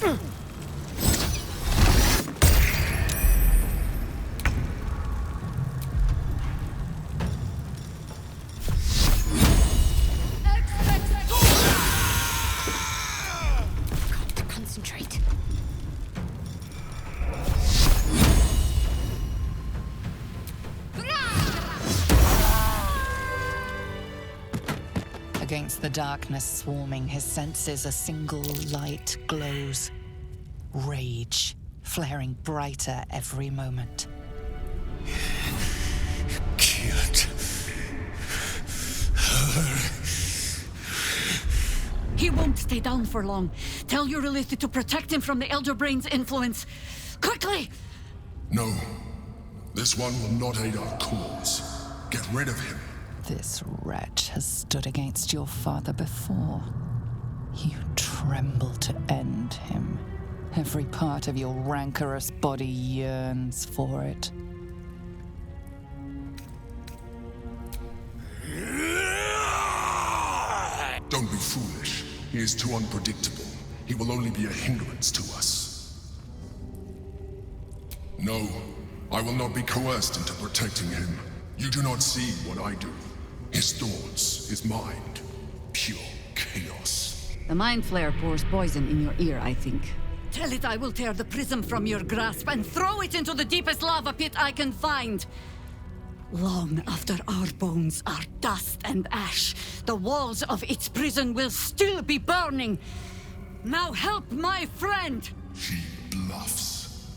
Got to concentrate. Against the darkness swarming his senses, a single light glows. Rage, flaring brighter every moment. Killed her. He won't stay down for long. Tell Eurylith to protect him from the Elder Brain's influence. Quickly! No. This one will not aid our cause. Get rid of him. This wretch has stood against your father before. You tremble to end him. Every part of your rancorous body yearns for it. Don't be foolish. He is too unpredictable. He will only be a hindrance to us. No, I will not be coerced into protecting him. You do not see what I do. His thoughts, his mind, pure chaos. The Mind Flare pours poison in your ear, I think. Tell it I will tear the prism from your grasp and throw it into the deepest lava pit I can find. Long after our bones are dust and ash, the walls of its prison will still be burning. Now help my friend! She bluffs.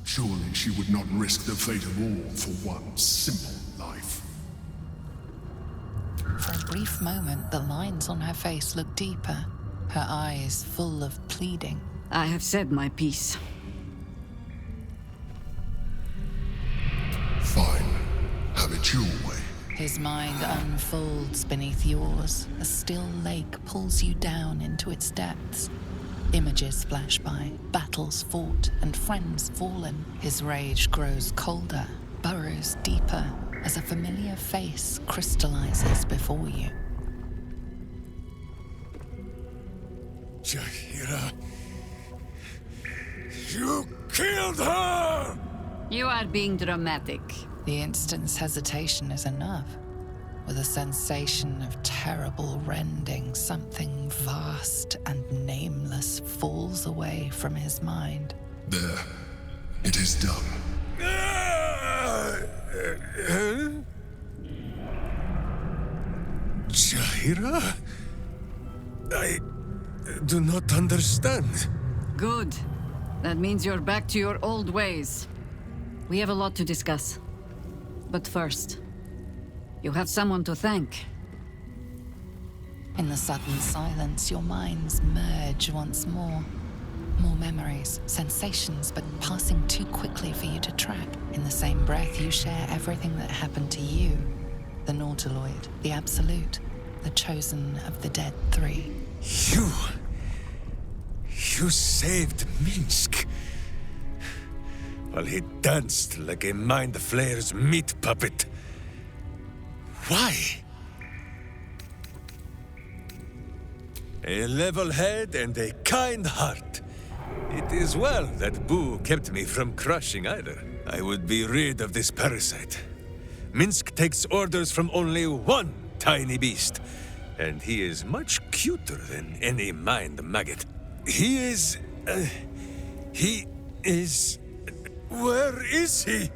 Surely she would not risk the fate of all for one simple life. For a brief moment, the lines on her face look deeper, her eyes full of pleading. I have said my piece. Fine. Have it your way. His mind unfolds beneath yours. A still lake pulls you down into its depths. Images flash by, battles fought, and friends fallen. His rage grows colder, burrows deeper, as a familiar face crystallizes before you. Jaheira! You killed her! You are being dramatic. The instant's hesitation is enough. With a sensation of terrible rending, something vast and nameless falls away from his mind. There. It is done. Jaheira? I do not understand. Good. That means you're back to your old ways. We have a lot to discuss. But first, you have someone to thank. In the sudden silence, your minds merge once more. More memories, sensations, but passing too quickly for you to track. In the same breath, you share everything that happened to you. The Nautiloid, the Absolute, the chosen of the dead three. You saved Minsc. While he danced like a Mind Flayer's meat puppet. Why? A level head and a kind heart. It is well that Boo kept me from crushing either. I would be rid of this parasite. Minsc takes orders from only one tiny beast, and he is much cuter than any mind maggot. He is... Where is he?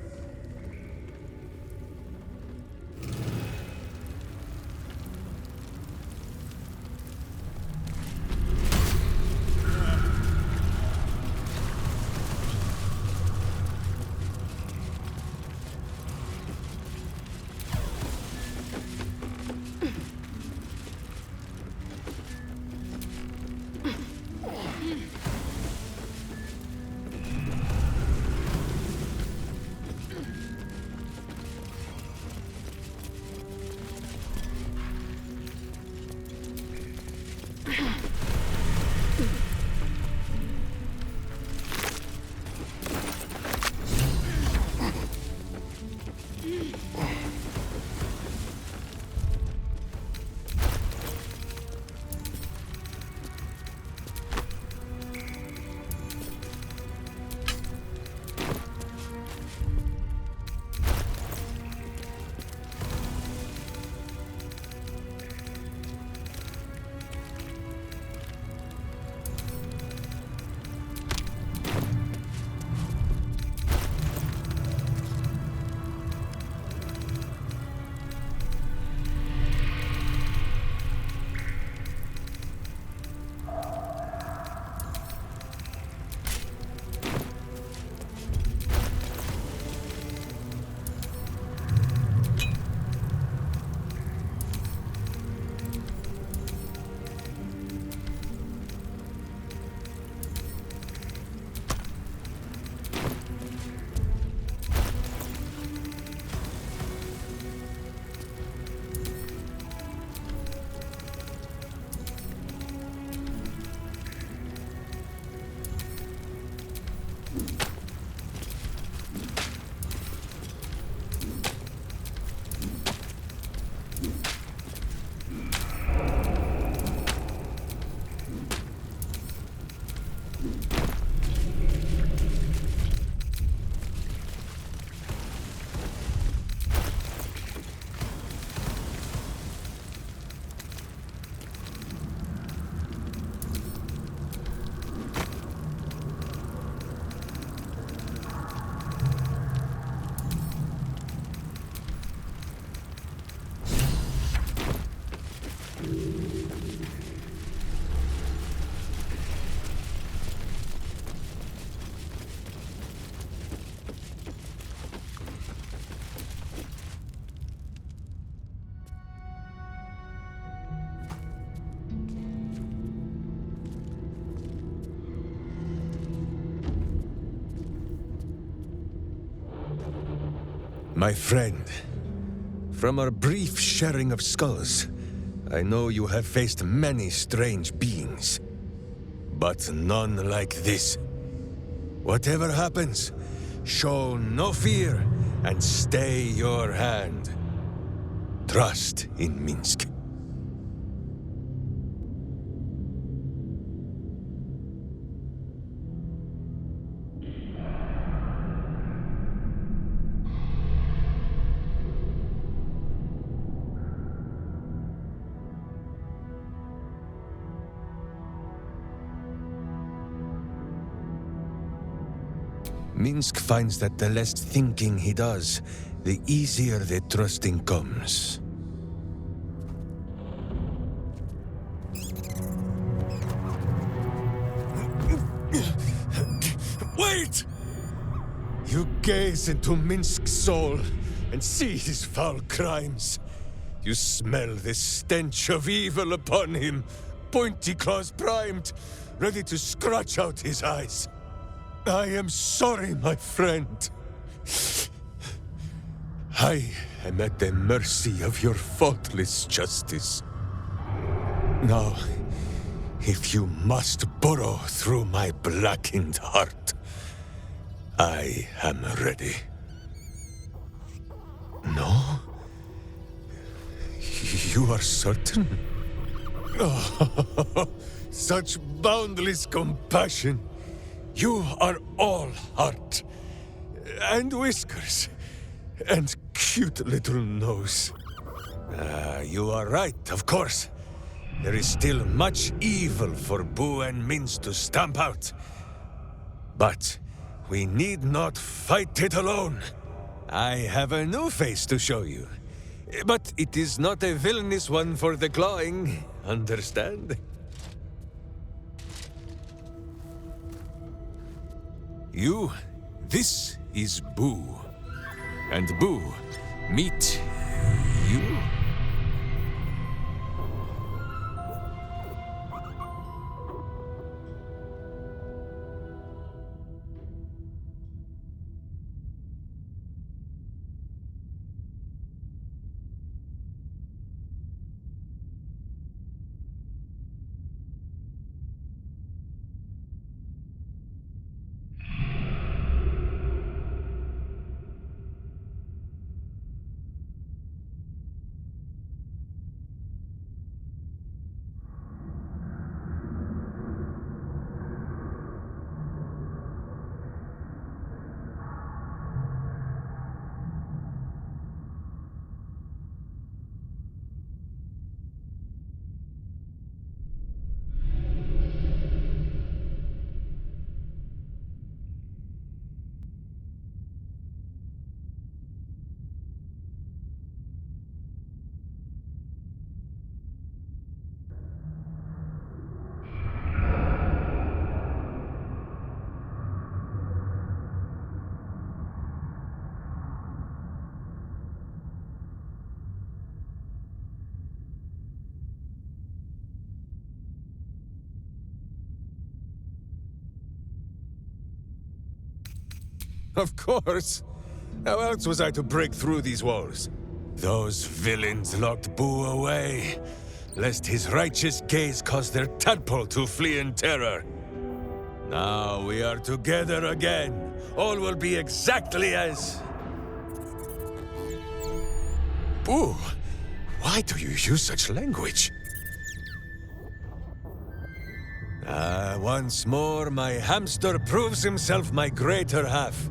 My friend, from our brief sharing of skulls, I know you have faced many strange beings, but none like this. Whatever happens, show no fear and stay your hand. Trust in Minsc. Minsc finds that the less thinking he does, the easier the trusting comes. Wait! You gaze into Minsc's soul and see his foul crimes. You smell the stench of evil upon him, pointy claws primed, ready to scratch out his eyes. I am sorry, my friend. I am at the mercy of your faultless justice. Now, if you must burrow through my blackened heart, I am ready. No? You are certain? Oh, such boundless compassion. You are all heart, and whiskers, and cute little nose. You are right, of course. There is still much evil for Boo and Minsc to stamp out. But we need not fight it alone. I have a new face to show you. But it is not a villainous one for the clawing, understand? This is Boo. And Boo, meet you. Of course. How else was I to break through these walls? Those villains locked Boo away, lest his righteous gaze cause their tadpole to flee in terror. Now we are together again. All will be exactly as... Boo, why do you use such language? Once more, my hamster proves himself my greater half,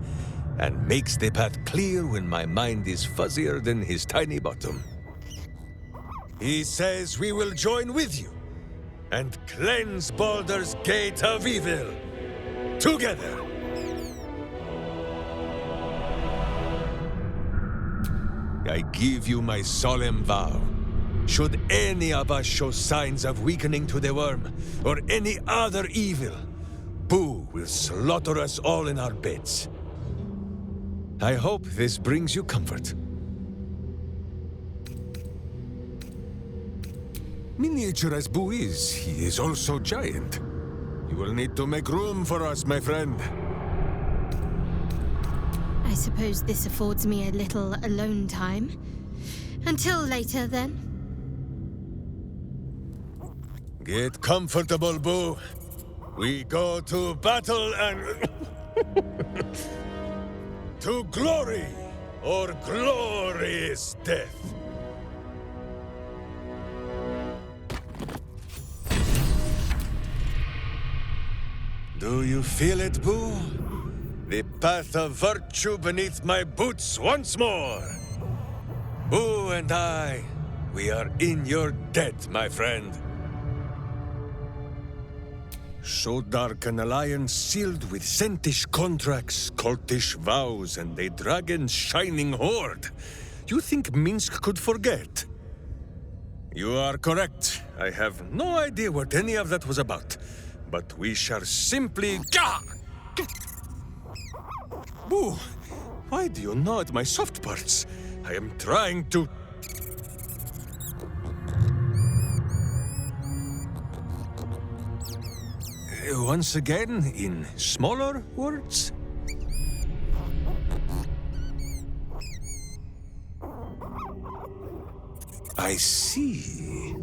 and makes the path clear when my mind is fuzzier than his tiny bottom. He says we will join with you, and cleanse Baldur's gate of evil, together! I give you my solemn vow. Should any of us show signs of weakening to the worm, or any other evil, Boo will slaughter us all in our beds. I hope this brings you comfort. Miniature as Boo is, he is also giant. You will need to make room for us, my friend. I suppose this affords me a little alone time. Until later, then. Get comfortable, Boo. We go to battle and... to glory, or glorious death. Do you feel it, Boo? The path of virtue beneath my boots once more. Boo and I, we are in your debt, my friend. So dark an alliance sealed with Sentish contracts, cultish vows, and a dragon's shining horde. You think Minsc could forget? You are correct. I have no idea what any of that was about. But we shall simply... Boo! Why do you gnaw at my soft parts? I am trying to... Once again, in smaller words? I see.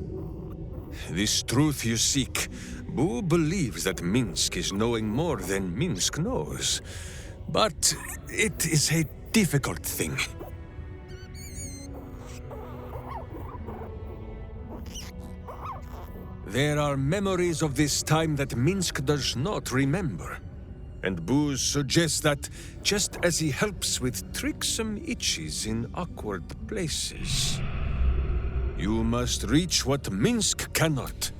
This truth you seek, Boo believes that Minsc is knowing more than Minsc knows. But it is a difficult thing. There are memories of this time that Minsc does not remember. And Boo suggests that, just as he helps with tricksome itches in awkward places, you must reach what Minsc cannot.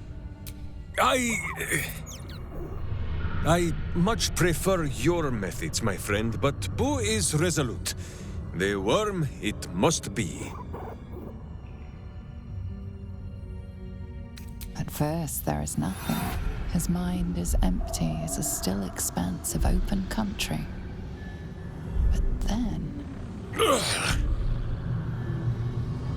I much prefer your methods, my friend, but Boo is resolute. The worm, it must be. At first, there is nothing. His mind is empty as a still expanse of open country. But then...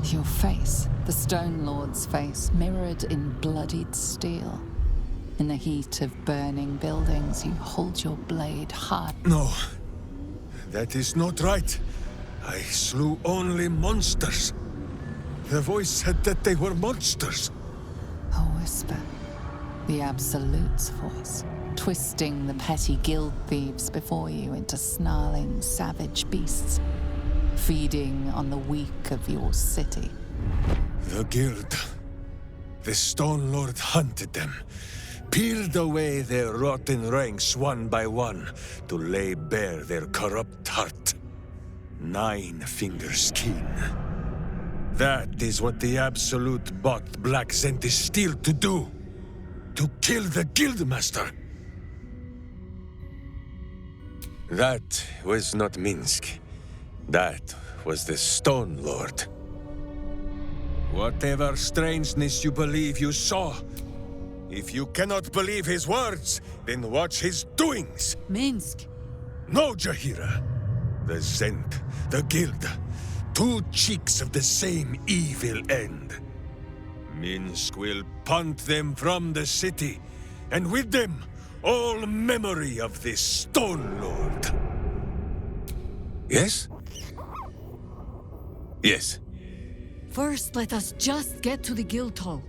Your face, the Stone Lord's face, mirrored in bloodied steel. In the heat of burning buildings, you hold your blade hard. No, that is not right. I slew only monsters. The voice said that they were monsters. A whisper. The Absolute's voice, twisting the petty guild thieves before you into snarling, savage beasts, feeding on the weak of your city. The guild. The Stone Lord hunted them, peeled away their rotten ranks one by one to lay bare their corrupt heart. 9 fingers keen. That is what the Absolute bought Black Zentish Steel to do. To kill the Guildmaster. That was not Minsc. That was the Stone Lord. Whatever strangeness you believe you saw, if you cannot believe his words, then watch his doings. Minsc. No, Jaheira. The Zent, the Guild, 2 cheeks of the same evil end. Minsc will punt them from the city, and with them, all memory of this Stone Lord. Yes? Yes. First, let us just get to the guild hall.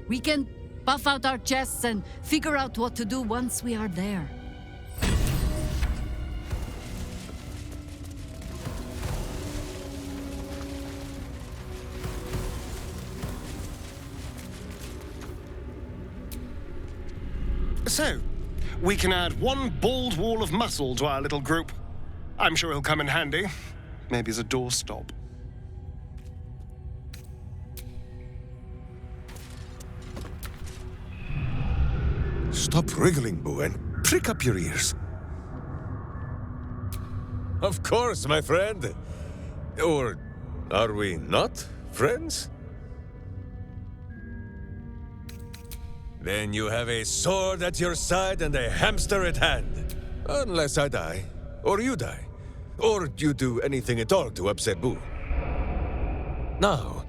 We can buff out our chests and figure out what to do once we are there. So, we can add one bald wall of muscle to our little group. I'm sure he'll come in handy. Maybe as a doorstop. Stop wriggling, Boo, and prick up your ears. Of course, my friend. Or are we not friends? Then you have a sword at your side and a hamster at hand. Unless I die, or you die, or you do anything at all to upset Boo. Now,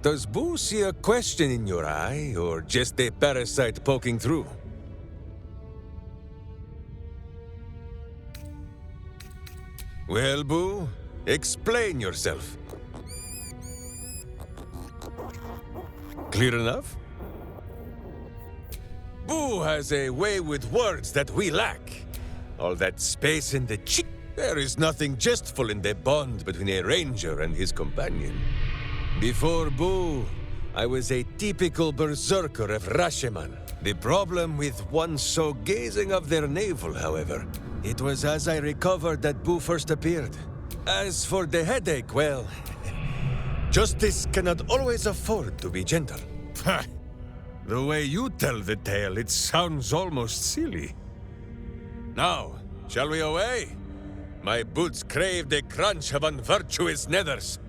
does Boo see a question in your eye, or just a parasite poking through? Well, Boo, explain yourself. Clear enough? Boo has a way with words that we lack. All that space in the cheek. There is nothing jestful in the bond between a ranger and his companion. Before Boo, I was a typical berserker of Rashomon. The problem with one so gazing of their navel, however, it was as I recovered that Boo first appeared. As for the headache, well, justice cannot always afford to be gentle. The way you tell the tale, it sounds almost silly. Now, shall we away? My boots crave the crunch of unvirtuous nethers.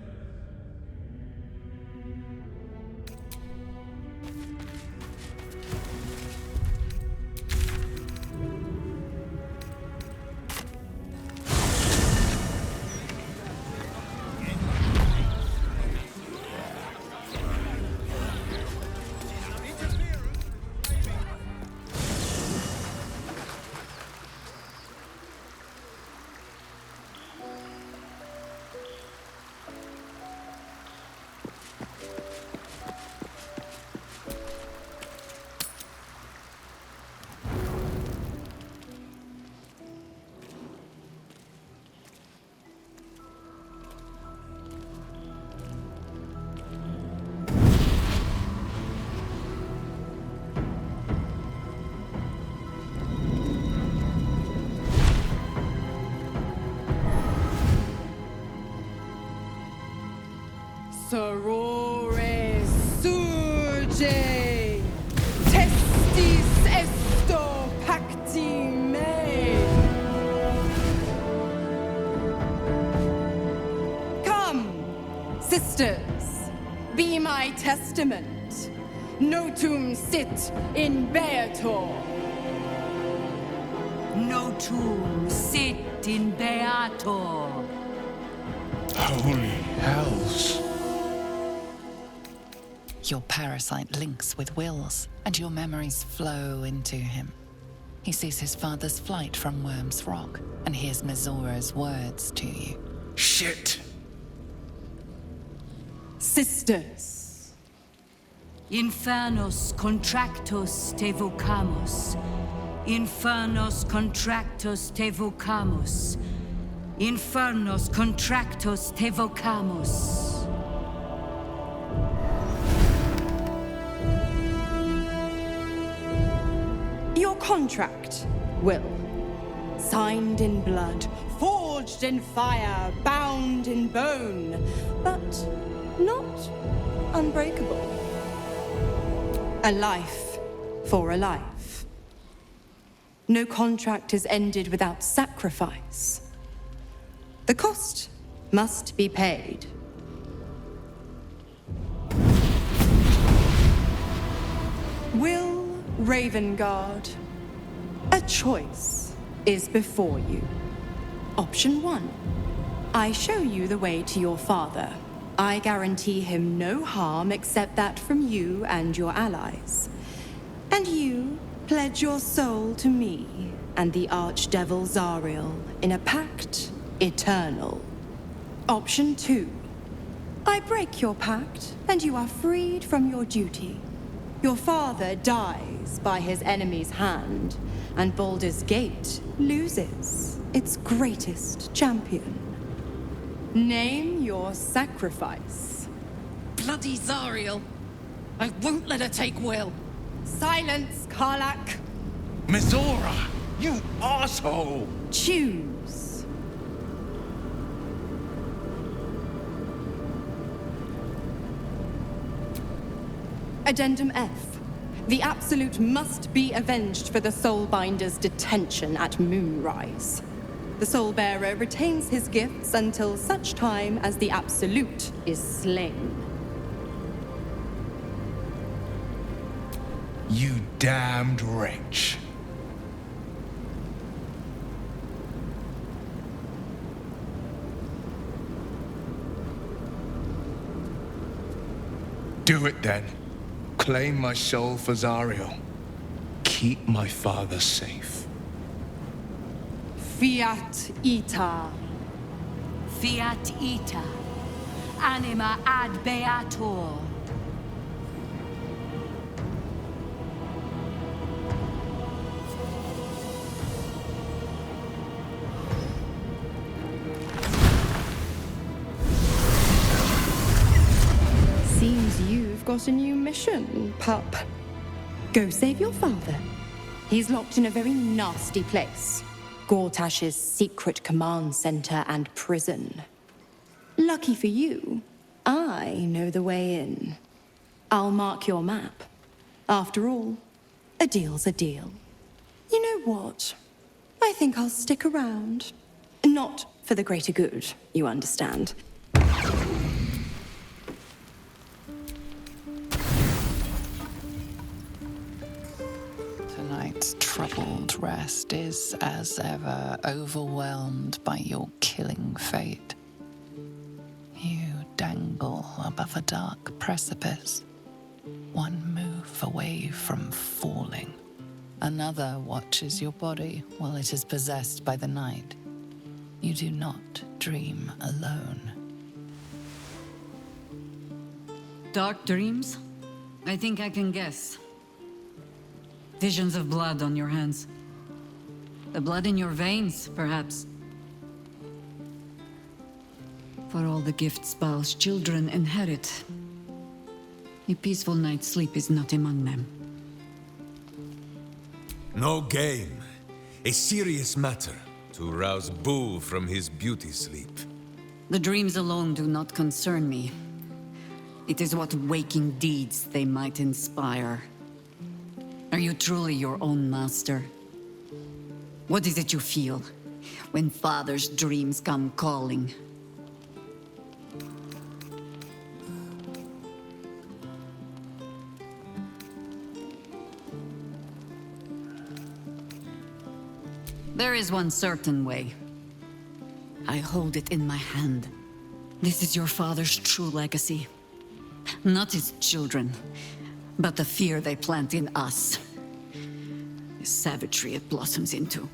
Sorore surge, testis esto pacti me. Come, sisters, be my testament. Notum sit in beator. Notum sit in beator. Holy hells. Your parasite links with Will's, and your memories flow into him. He sees his father's flight from Worm's Rock, and hears Mizora's words to you. Shit! Sisters. Infernos contractos te vocamus. Infernos contractos te vocamus. Infernos contractos te vocamus. Your contract, Will. Signed in blood, forged in fire, bound in bone, but not unbreakable. A life for a life. No contract is ended without sacrifice. The cost must be paid. Will Ravengard, a choice is before you. Option 1. I show you the way to your father. I guarantee him no harm except that from you and your allies. And you pledge your soul to me and the Archdevil Zariel in a pact eternal. Option 2. I break your pact and you are freed from your duty. Your father dies by his enemy's hand, and Baldur's Gate loses its greatest champion. Name your sacrifice. Bloody Zariel! I won't let her take Will. Silence, Karlak. Mizora! You asshole! Choose. Addendum F. The Absolute must be avenged for the Soulbinder's detention at Moonrise. The Soulbearer retains his gifts until such time as the Absolute is slain. You damned wretch. Do it then. Claim my soul for Zariel. Keep my father safe. Fiat Ita. Fiat ita. Anima ad beator. Seems you've got a new mission, pup. Go save your father. He's locked in a very nasty place. Gortash's secret command center and prison. Lucky for you, I know the way in. I'll mark your map. After all, a deal's a deal. You know what? I think I'll stick around. Not for the greater good, you understand. Tonight's troubled rest is, as ever, overwhelmed by your killing fate. You dangle above a dark precipice, one move away from falling. Another watches your body while it is possessed by the night. You do not dream alone. Dark dreams? I think I can guess. Visions of blood on your hands. The blood in your veins, perhaps. For all the gifts Baal's children inherit, a peaceful night's sleep is not among them. No game. A serious matter to rouse Boo from his beauty sleep. The dreams alone do not concern me. It is what waking deeds they might inspire. Are you truly your own master? What is it you feel when father's dreams come calling? There is one certain way. I hold it in my hand. This is your father's true legacy. Not his children, but the fear they plant in us. The savagery it blossoms into.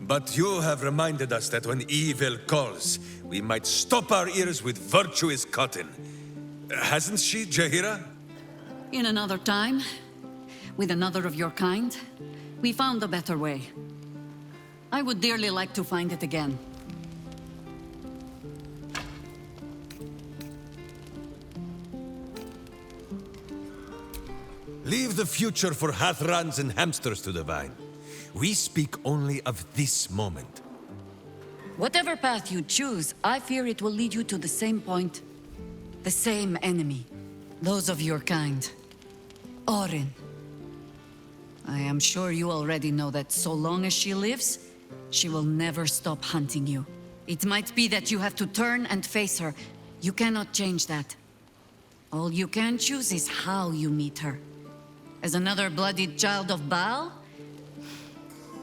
But you have reminded us that when evil calls, we might stop our ears with virtuous cotton. Hasn't she, Jaheira? In another time, with another of your kind, we found a better way. I would dearly like to find it again. Leave the future for Hathrans and hamsters to divine. We speak only of this moment. Whatever path you choose, I fear it will lead you to the same point. The same enemy. Those of your kind. Orin. I am sure you already know that so long as she lives, she will never stop hunting you. It might be that you have to turn and face her. You cannot change that. All you can choose is how you meet her. As another bloodied child of Baal?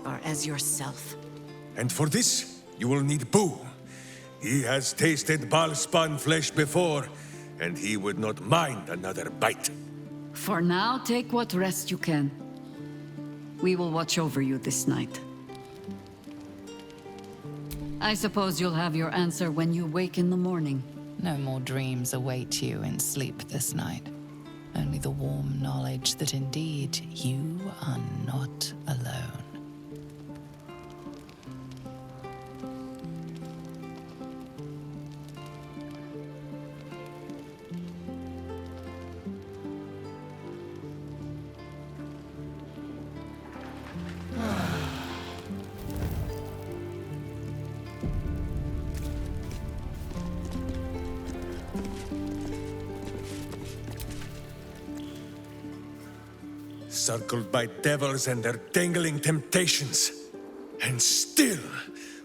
Or as yourself? And for this, you will need Boo. He has tasted Baal-spawn flesh before, and he would not mind another bite. For now, take what rest you can. We will watch over you this night. I suppose you'll have your answer when you wake in the morning. No more dreams await you in sleep this night. Only the warm knowledge that indeed you are not alone. encircled by devils and their dangling temptations. And still,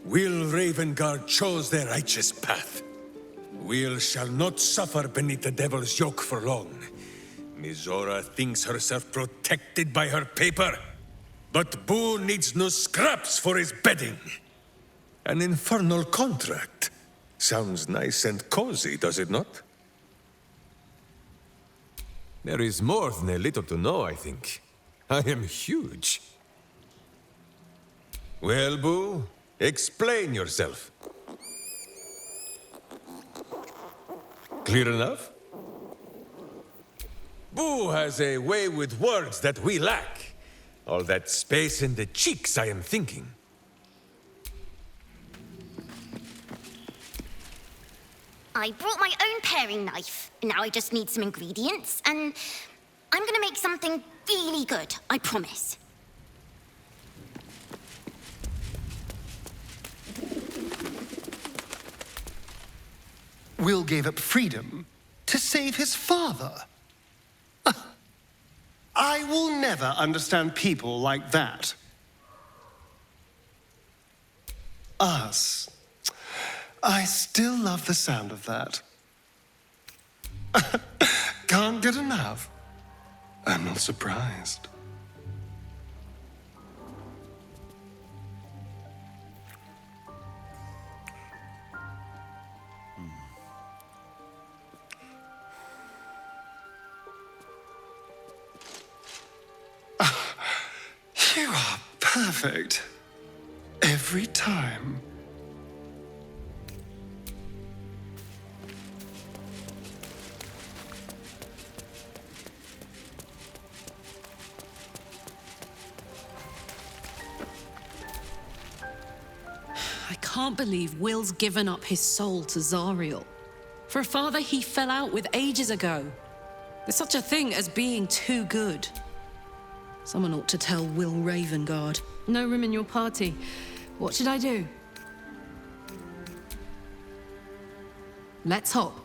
Will Ravengard chose the righteous path. Will shall not suffer beneath the devil's yoke for long. Mizora thinks herself protected by her paper, but Boo needs no scraps for his bedding. An infernal contract. Sounds nice and cozy, does it not? There is more than a little to know, I think. I am huge. Well, Boo, explain yourself. Clear enough? Boo has a way with words that we lack. All that space in the cheeks, I am thinking. I brought my own paring knife. Now I just need some ingredients, and I'm gonna make something really good, I promise. Will gave up freedom to save his father. I will never understand people like that. Us. I still love the sound of that. Can't get enough. I'm not surprised. You are perfect. Every time. I can't believe Will's given up his soul to Zariel. For a father he fell out with ages ago. There's such a thing as being too good. Someone ought to tell Will Ravengard. No room in your party. What should I do? Let's hop.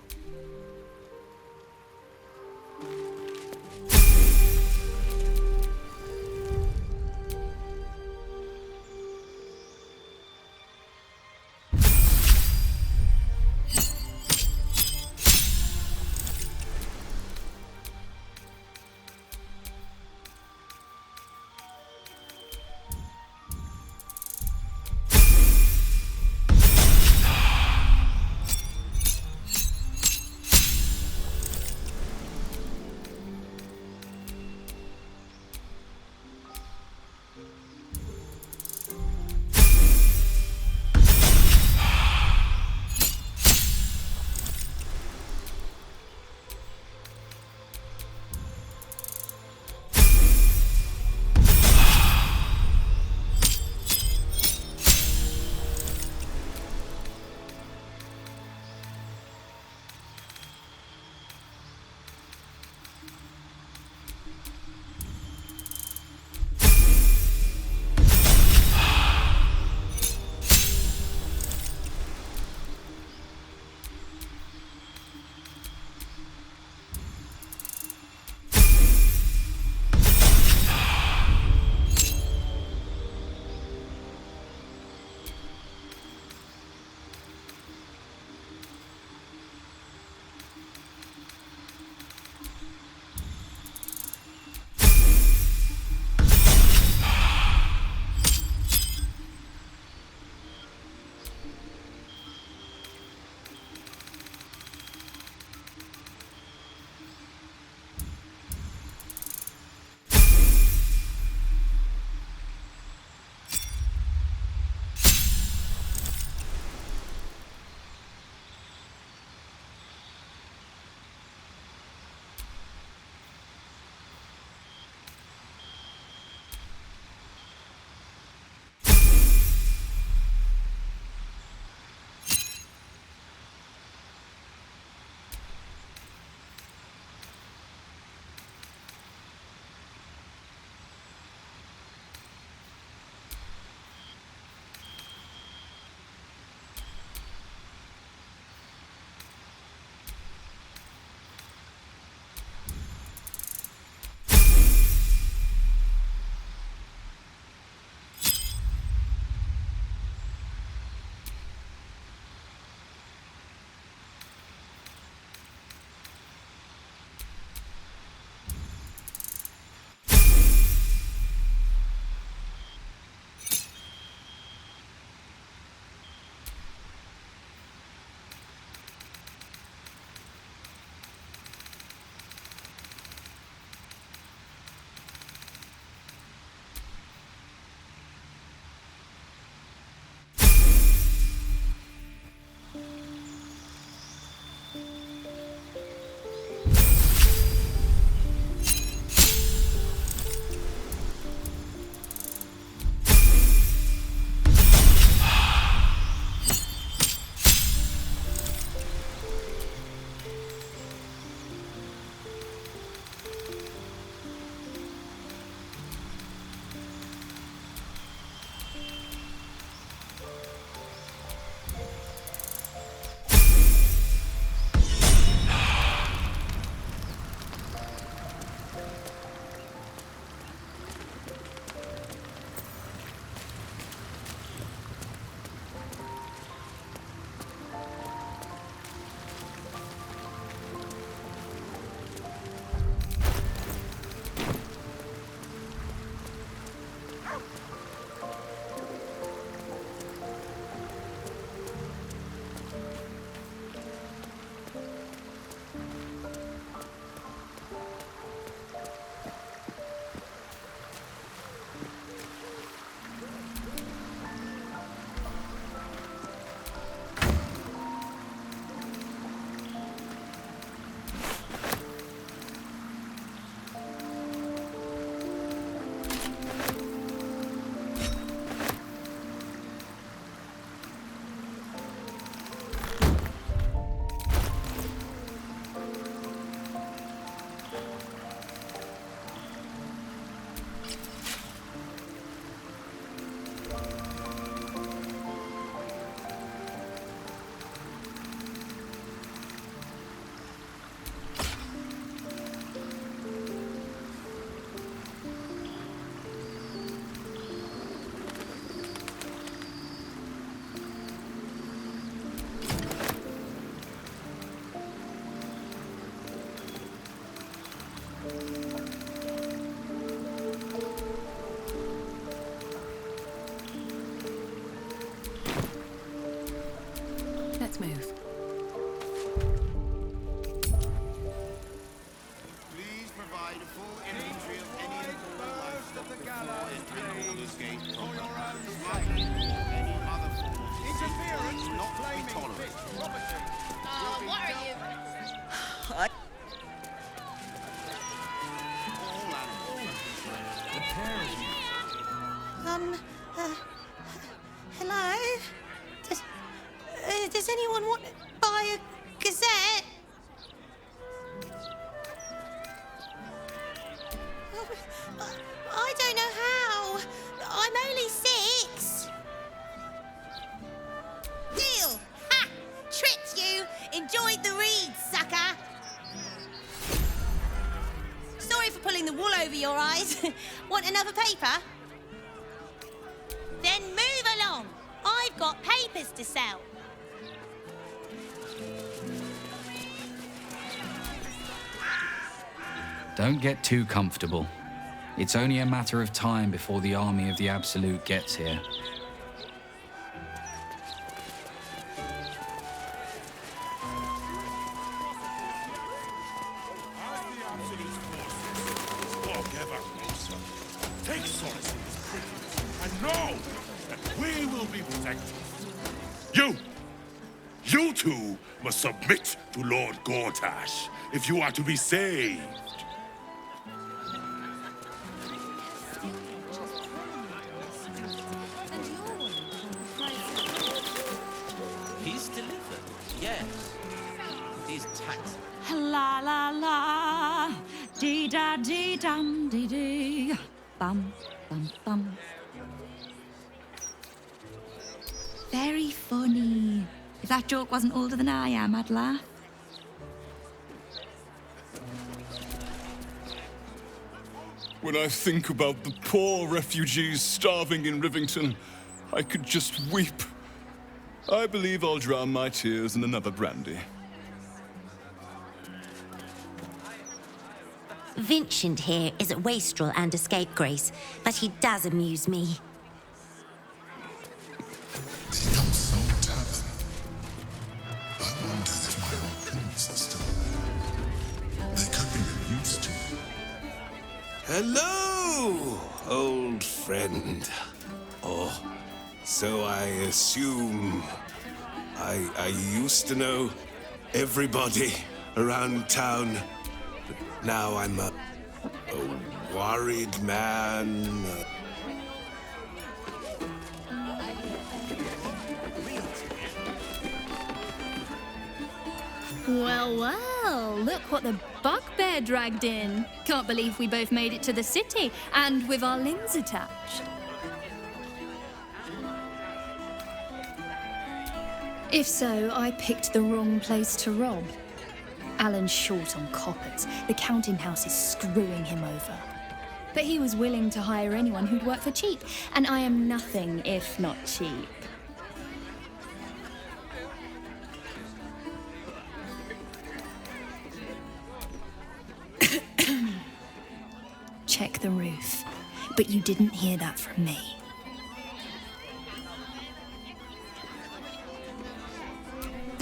over your eyes. Want another paper? Then move along. I've got papers to sell. Don't get too comfortable. It's only a matter of time before the army of the Absolute gets here. Take solace in his presence, and know that we will be protected. You two must submit to Lord Gortash if you are to be saved. He's delivered, yes. These taxes. La la la, dee da dee dum dee dee, bum bum bum. Very funny. If that joke wasn't older than I am, I'd laugh. When I think about the poor refugees starving in Rivington, I could just weep. I believe I'll drown my tears in another brandy. Vincent here is a wastrel and a scapegrace, but he does amuse me. The Soul Tavern. I wonder if my opinions are still there. They could be of use to me. Hello, old friend. Oh, so I assume I used to know everybody around town. Now I'm a worried man. Well, well, look what the bugbear dragged in. Can't believe we both made it to the city, and with our limbs attached. If so, I picked the wrong place to rob. Alan's short on coppers. The counting house is screwing him over. But he was willing to hire anyone who'd work for cheap, and I am nothing if not cheap. Check the roof. But you didn't hear that from me.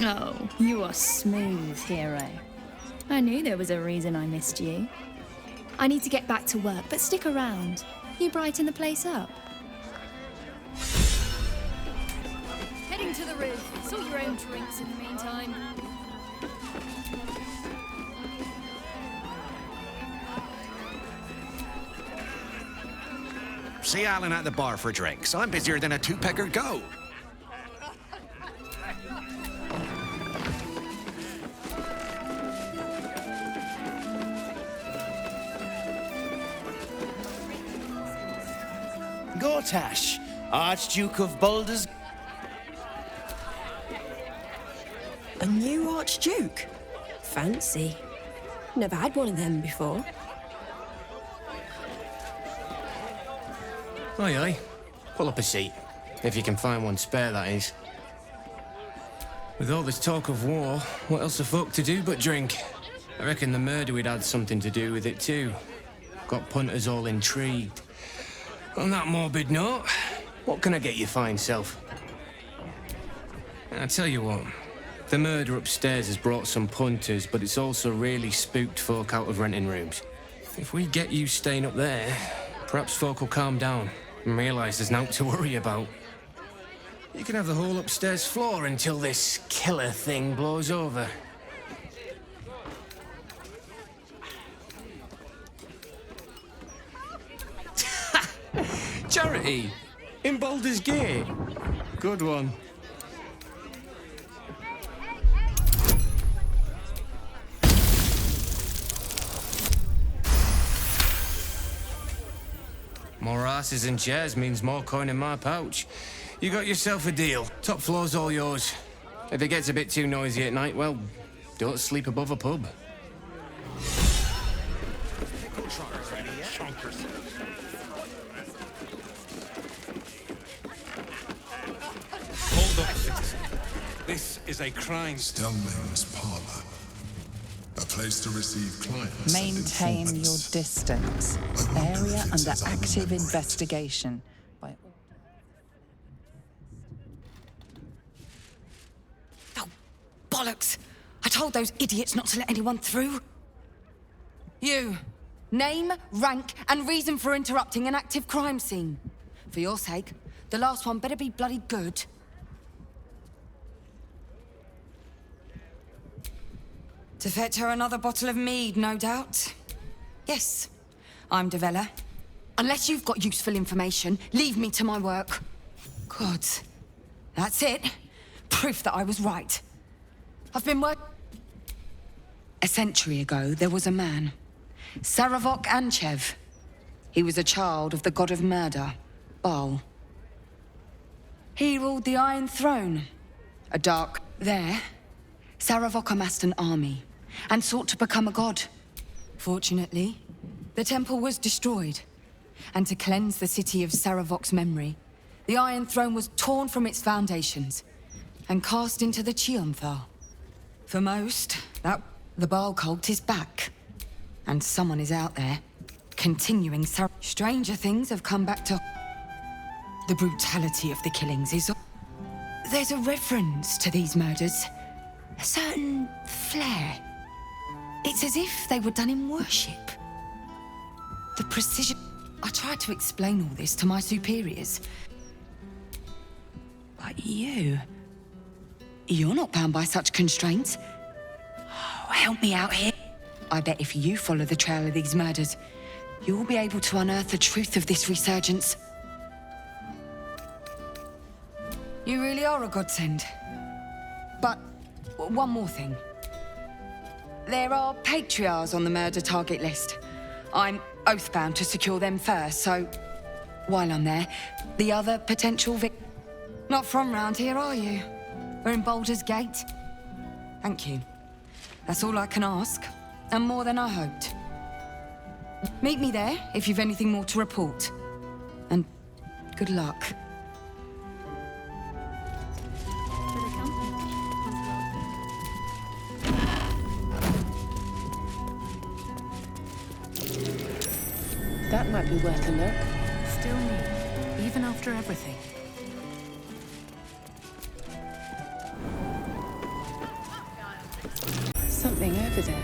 Oh, you are smooth, hero. I knew there was a reason I missed you. I need to get back to work, but stick around. You brighten the place up. Heading to the roof. Sort your own drinks in the meantime. See Alan at the bar for drinks. I'm busier than a two-pecker go. Gortash, Archduke of Baldur's. A new Archduke? Fancy. Never had one of them before. Aye, aye. Pull up a seat. If you can find one spare, that is. With all this talk of war, what else the folk to do but drink? I reckon the murder we'd had something to do with it too. Got punters all intrigued. On that morbid note, what can I get you fine self? I tell you what, the murder upstairs has brought some punters, but it's also really spooked folk out of renting rooms. If we get you staying up there, perhaps folk will calm down and realise there's naught to worry about. You can have the whole upstairs floor until this killer thing blows over. Charity, in Baldur's Gate. Good one. More asses and chairs means more coin in my pouch. You got yourself a deal. Top floor's all yours. If it gets a bit too noisy at night, well, don't sleep above a pub. chonkers. Hold up, citizen. This is a crime. Stellmane's parlor. A place to receive clients. Maintain and your informants. distance. I wonder Area if it's under as I active remember it. investigation. By Bollocks! I told those idiots not to let anyone through. You. Name, rank, and reason for interrupting an active crime scene. For your sake, the last one better be bloody good. To fetch her another bottle of mead, no doubt. Yes, I'm Devella. Unless you've got useful information, leave me to my work. Good. That's it. Proof that I was right. I've been A century ago, there was a man. Saravok Anchev. He was a child of the god of murder, Baal. He ruled the Iron Throne. A dark... There, Saravok amassed an army and sought to become a god. Fortunately, the temple was destroyed. And to cleanse the city of Saravok's memory, the Iron Throne was torn from its foundations and cast into the Chionthar. For most, the Baal cult is back. And someone is out there, continuing Stranger things have come back to... The brutality of the killings is... There's a reference to these murders. A certain flair. It's as if they were done in worship. The precision... I tried to explain all this to my superiors. But you're not bound by such constraints. Oh, help me out here. I bet if you follow the trail of these murders, you'll be able to unearth the truth of this resurgence. You really are a godsend. But one more thing. There are patriarchs on the murder target list. I'm oathbound to secure them first, so while I'm there, the other potential Not from round here, are you? We're in Baldur's Gate. Thank you. That's all I can ask, and more than I hoped. Meet me there if you've anything more to report. And good luck. That might be worth a look. Still me, even after everything. Something over there.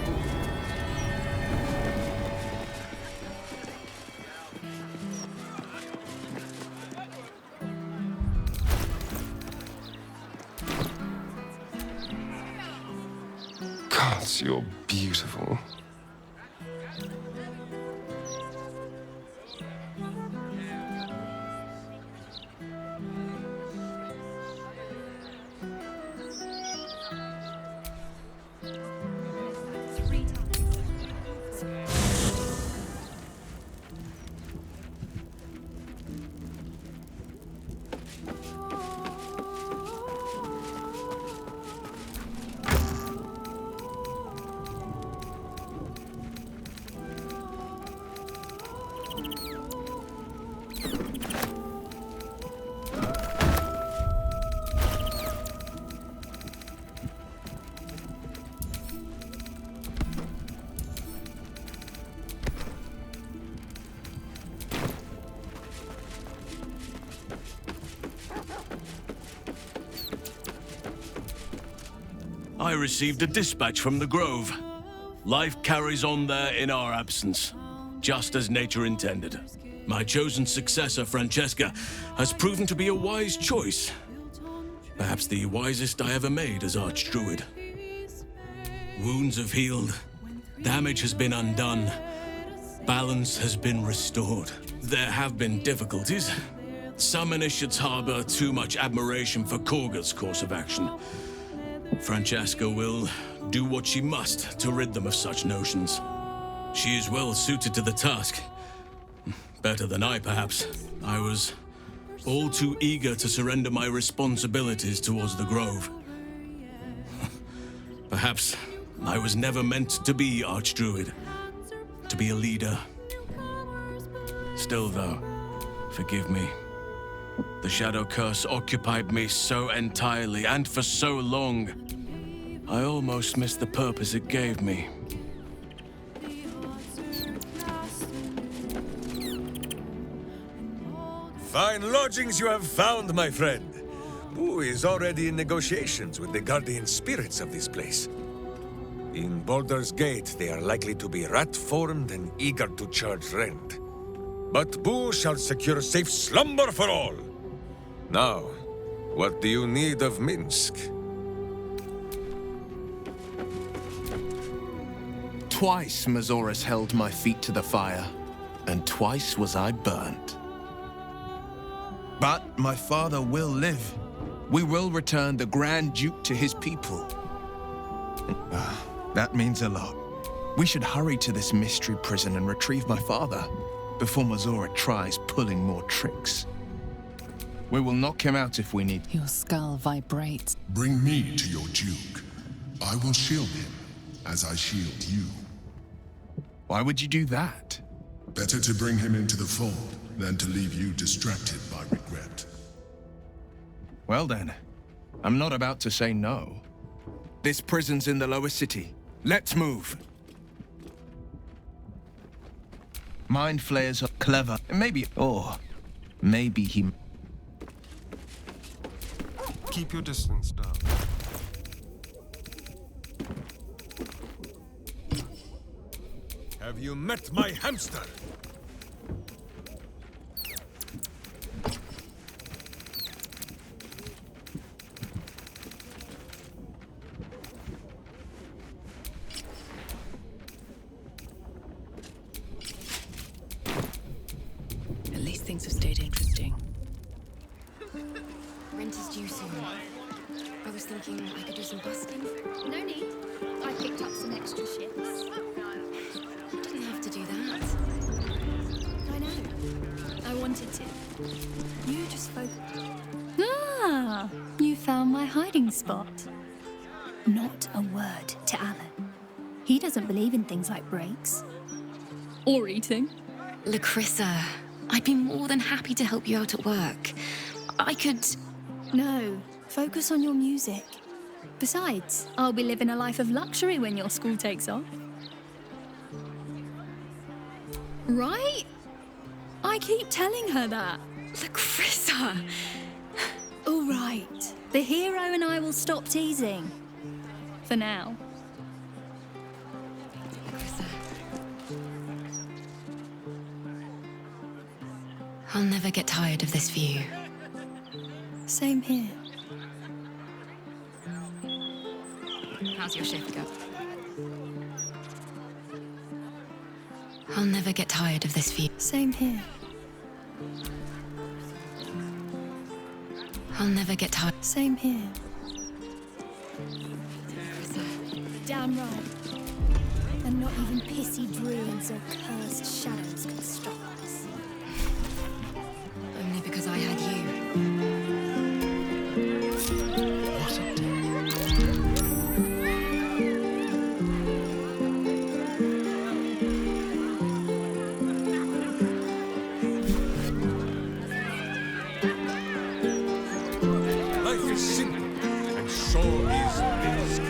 God, you're beautiful. I received a dispatch from the Grove. Life carries on there in our absence, just as nature intended. My chosen successor, Francesca, has proven to be a wise choice. Perhaps the wisest I ever made as Archdruid. Wounds have healed. Damage has been undone. Balance has been restored. There have been difficulties. Some initiates harbor too much admiration for Korga's course of action. Francesca will do what she must to rid them of such notions. She is well suited to the task. Better than I, perhaps. I was all too eager to surrender my responsibilities towards the Grove. Perhaps I was never meant to be Archdruid, to be a leader. Still, though, forgive me. The Shadow Curse occupied me so entirely and for so long. I almost missed the purpose it gave me. Fine lodgings you have found, my friend. Boo is already in negotiations with the guardian spirits of this place. In Baldur's Gate, they are likely to be rat-formed and eager to charge rent. But Boo shall secure safe slumber for all. Now, what do you need of Minsc? Twice Mazoras held my feet to the fire, and twice was I burnt. But my father will live. We will return the Grand Duke to his people. That means a lot. We should hurry to this mystery prison and retrieve my father before Mazora tries pulling more tricks. We will knock him out if we need. Your skull vibrates. Bring me to your Duke. I will shield him, as I shield you. Why would you do that? Better to bring him into the fold than to leave you distracted by regret. Well then, I'm not about to say no. This prison's in the lower city. Let's move. Mind flayers are clever. Maybe, or maybe he... Keep your distance, darling. Have you met my hamster? At least things have stayed interesting. Rent is due soon. I was thinking I could do some busking. No need. I picked up some extra shifts. You didn't have to do that. I know. I wanted to. You just spoke. Ah, you found my hiding spot. Not a word to Alan. He doesn't believe in things like breaks. Or eating. Lacrissa, I'd be more than happy to help you out at work. I could... No, focus on your music. Besides, I'll be living a life of luxury when your school takes off. Right? I keep telling her that. Lacrissa! All right. The hero and I will stop teasing. For now. I'll never get tired of this view. Same here. How's your shift go? I'll never get tired of this view. Same here. I'll never get tired. Same here. Damn right. And not even pissy druids or cursed shadows can stop us. Only because I had you. Life is simple, and so is Minsc.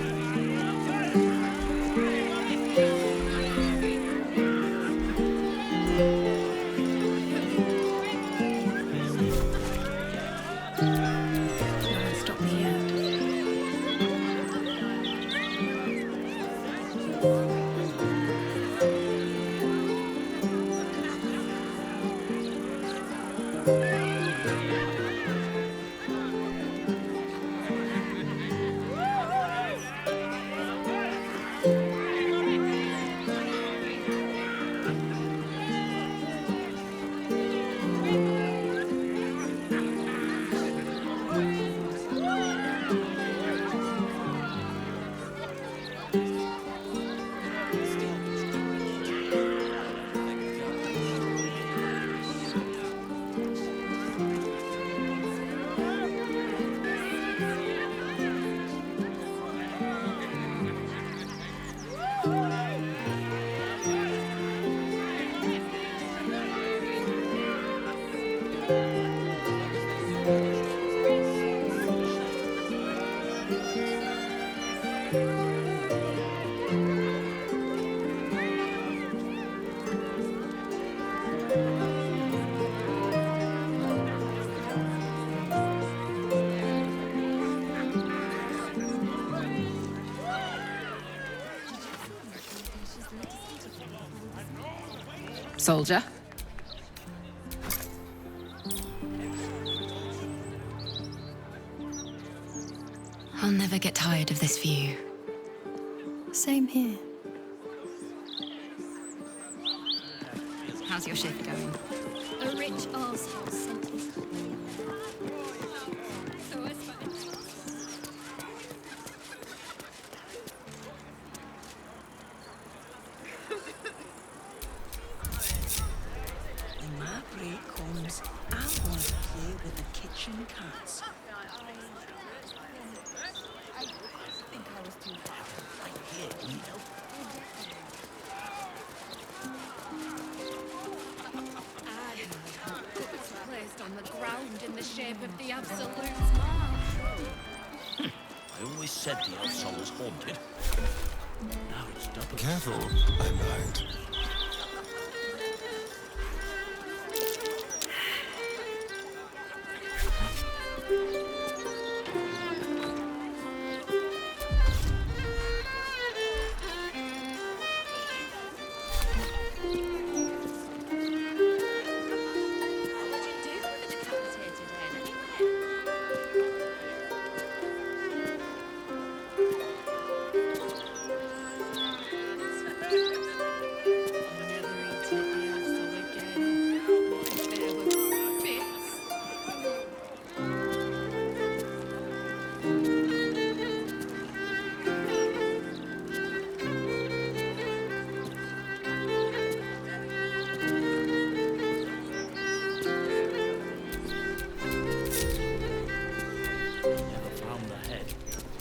Soldier? I'll never get tired of this view. Same here. How's your shift going? A rich arsehole sent his So I suppose. When my break comes, I want to play with the kitchen cats. I think I was too far. I hear you know. I heard her puppets placed on the ground in the shape of the Absolute's mark. I always said the old soul was haunted. Now it's double. Careful, I might.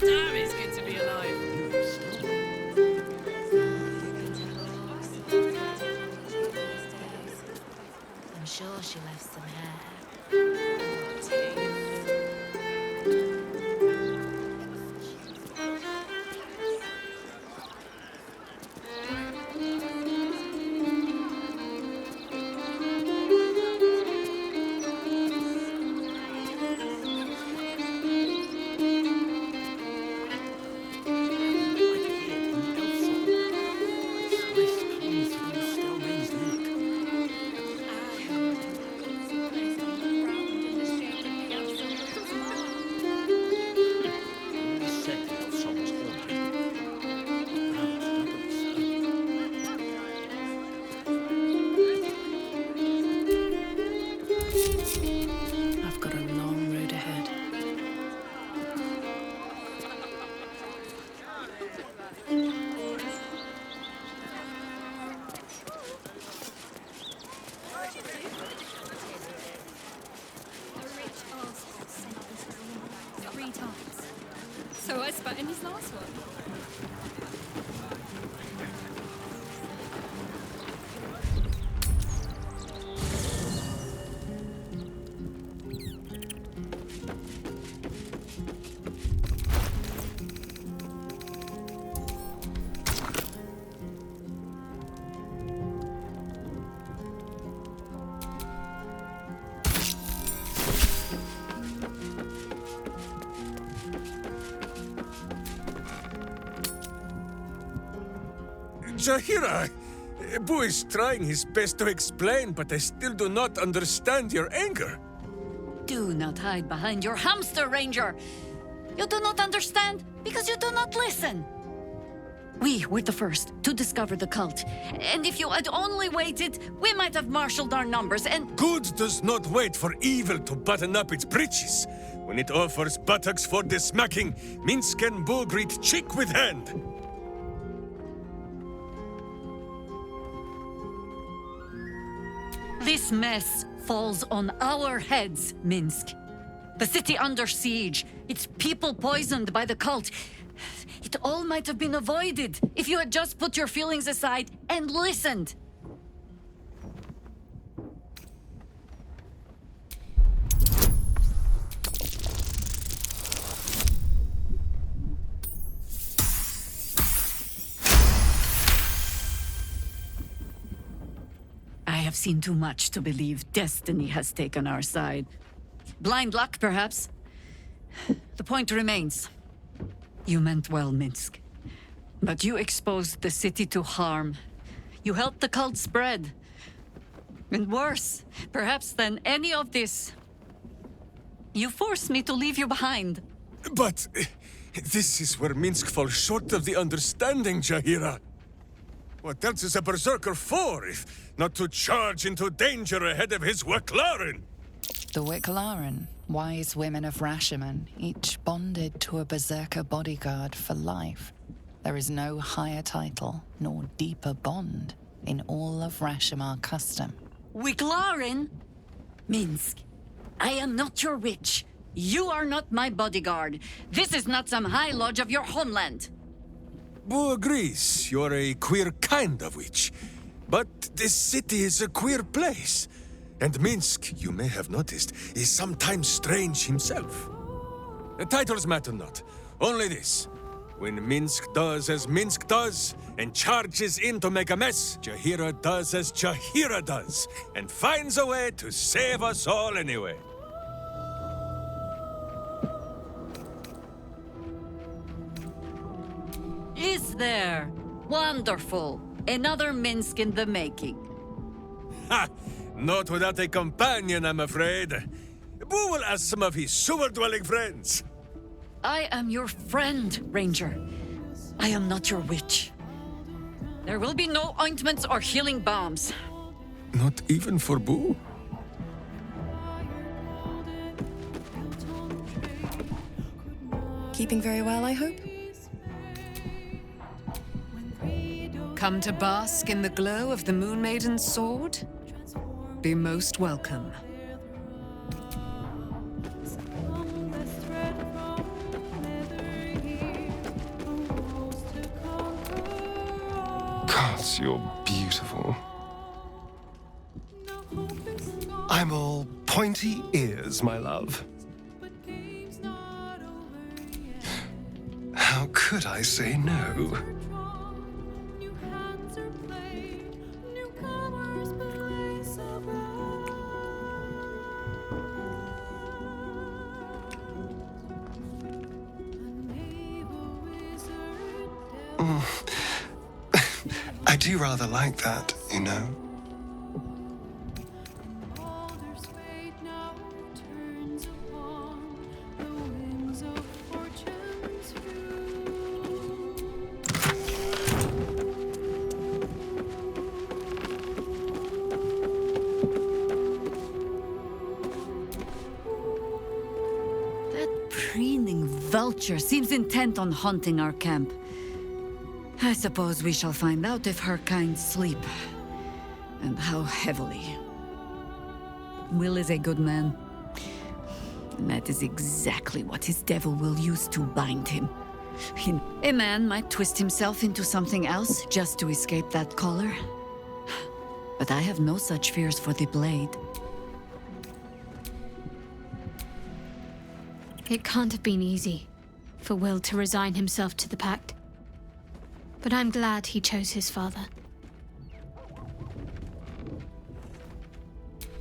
Damn, it's good to be alive. I'm sure she left some hair. I've got a long road ahead. Three times. So I spat in his last one. Jaheira! Boo is trying his best to explain, but I still do not understand your anger. Do not hide behind your hamster, Ranger. You do not understand because you do not listen. We were the first to discover the cult. And if you had only waited, we might have marshaled our numbers and... Good does not wait for evil to button up its breeches. When it offers buttocks for the smacking, Minsc and Boo greet cheek with hand. This mess falls on our heads, Minsc. The city under siege, its people poisoned by the cult. It all might have been avoided if you had just put your feelings aside and listened. have seen too much to believe destiny has taken our side. Blind luck, perhaps. The point remains. You meant well, Minsc. But you exposed the city to harm. You helped the cult spread. And worse, perhaps than any of this, you forced me to leave you behind. But this is where Minsc falls short of the understanding, Jaheira. What else is a berserker for, if not to charge into danger ahead of his Wicklaren? The Wicklaren, wise women of Rashomon, each bonded to a berserker bodyguard for life. There is no higher title, nor deeper bond in all of Rashomon custom. Wicklaren? Minsc, I am not your witch. You are not my bodyguard. This is not some high lodge of your homeland. Boo agrees you're a queer kind of witch. But this city is a queer place. And Minsc, you may have noticed, is sometimes strange himself. The titles matter not. Only this. When Minsc does as Minsc does, and charges in to make a mess, Jaheira does as Jaheira does, and finds a way to save us all anyway. Is there? Wonderful. Another Minsc in the making. Ha! Not without a companion, I'm afraid. Boo will ask some of his sewer-dwelling friends. I am your friend, Ranger. I am not your witch. There will be no ointments or healing balms. Not even for Boo? Keeping very well, I hope? Come to bask in the glow of the Moon Maiden's sword? Be most welcome. Gods, you're beautiful. I'm all pointy ears, my love. How could I say no? I do rather like that, you know. That preening vulture seems intent on haunting our camp. I suppose we shall find out if her kind sleep, and how heavily. Will is a good man, and that is exactly what his devil will use to bind him. A man might twist himself into something else just to escape that collar. But I have no such fears for the blade. It can't have been easy for Will to resign himself to the pact. But I'm glad he chose his father.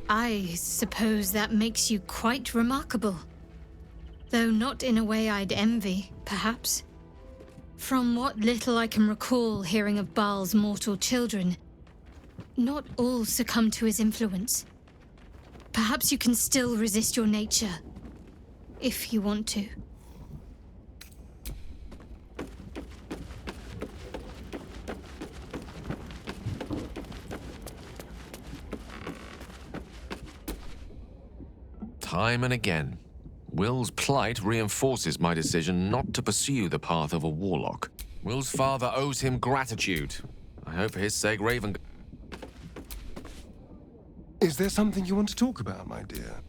I suppose that makes you quite remarkable. Though not in a way I'd envy, perhaps. From what little I can recall hearing of Baal's mortal children, not all succumb to his influence. Perhaps you can still resist your nature, if you want to. Time and again, Will's plight reinforces my decision not to pursue the path of a warlock. Will's father owes him gratitude. I hope for his sake Raven... Is there something you want to talk about, my dear?